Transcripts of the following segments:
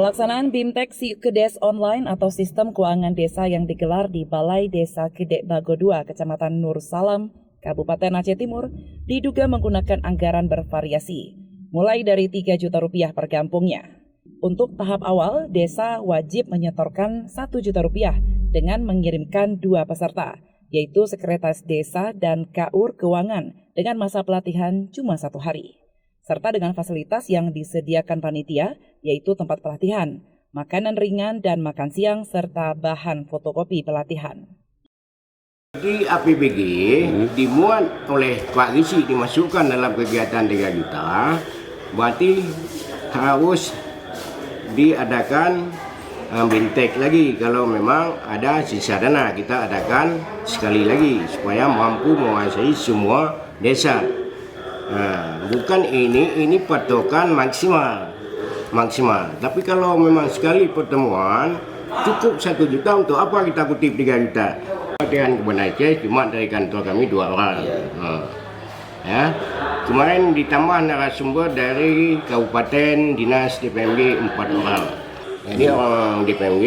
Pelaksanaan BIMTEK Kedes Online atau Sistem Keuangan Desa yang digelar di Balai Desa Kedek Bago 2, Kecamatan Nur Salam, Kabupaten Aceh Timur, diduga menggunakan anggaran bervariasi, mulai dari Rp3 juta per kampungnya. Untuk tahap awal, desa wajib menyetorkan Rp1 juta dengan mengirimkan 2 peserta, yaitu Sekretaris Desa dan KUR Keuangan dengan masa pelatihan cuma 1 hari. Serta dengan fasilitas yang disediakan panitia, yaitu tempat pelatihan, makanan ringan dan makan siang, serta bahan fotokopi pelatihan. Di APBG dimuat oleh Pak Gisi dimasukkan dalam kegiatan 3 juta, berarti harus diadakan BIMTEK lagi. Kalau memang ada sisa dana, kita adakan sekali lagi supaya mampu menguasai semua desa. Bukan ini patokan maksimal. Tapi kalau memang sekali pertemuan cukup 1 juta, untuk apa kita kutip 3 juta? Pelatihan Kebun Aceh cuma dari kantor kami 2 orang. Ya. Kemarin ditambah narasumber dari Kabupaten Dinas DPMG 4 orang. Jadi orang DPMG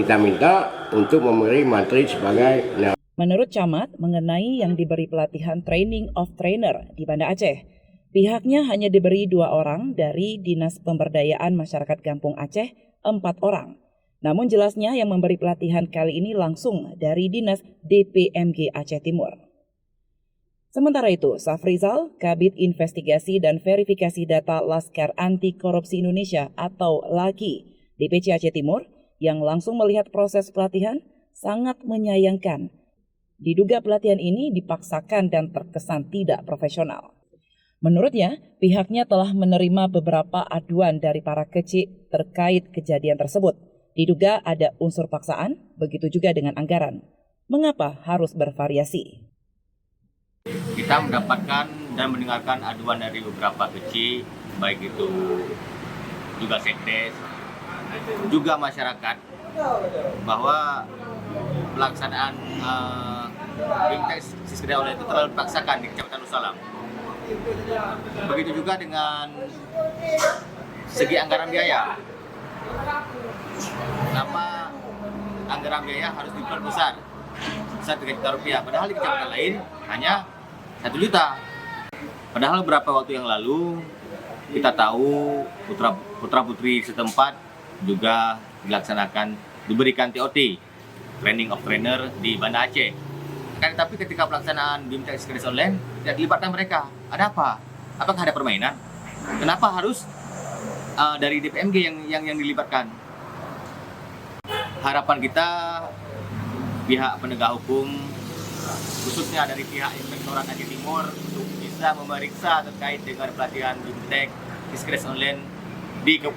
kita minta untuk memberi materi sebagai. Menurut Camat, mengenai yang diberi pelatihan Training of Trainer di Banda Aceh, pihaknya hanya diberi 2 orang dari Dinas Pemberdayaan Masyarakat Kampung Aceh, 4 orang. Namun jelasnya yang memberi pelatihan kali ini langsung dari Dinas DPMG Aceh Timur. Sementara itu, Safrizal, Kabid Investigasi dan Verifikasi Data Laskar Anti Korupsi Indonesia atau LAKI, DPC Aceh Timur, yang langsung melihat proses pelatihan, sangat menyayangkan. Diduga pelatihan ini dipaksakan dan terkesan tidak profesional. Menurutnya, pihaknya telah menerima beberapa aduan dari para kecil terkait kejadian tersebut. Diduga ada unsur paksaan, begitu juga dengan anggaran. Mengapa harus bervariasi? Kita mendapatkan dan mendengarkan aduan dari beberapa kecil, baik itu juga sekdes, juga masyarakat, bahwa pelaksanaan BIMTEK Kedes Online itu terlalu dipaksakan di Kecamatan Nur Salam. Begitu juga dengan segi anggaran biaya. Kenapa anggaran biaya harus diperbesar sebesar Rp3 juta, padahal di kecamatan lain hanya Rp1 juta. Padahal beberapa waktu yang lalu kita tahu putra-putri setempat juga diberikan TOT, Training of Trainer di Banda Aceh. Tapi ketika pelaksanaan BIMTEK Kedes Online tidak dilibatkan mereka. Ada apa? Apakah ada permainan? Kenapa harus dari DPMG yang dilibatkan? Harapan kita pihak penegak hukum, khususnya dari pihak Inspektorat Aceh Timur, untuk bisa memeriksa terkait dengan pelatihan BIMTEK Kedes Online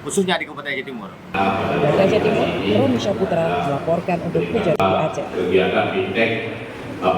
khususnya di Kabupaten Aceh Timur. Dari Aceh Timur, Romi Syaputra melaporkan untuk Kejati Aceh. Kegiatan BIMTEK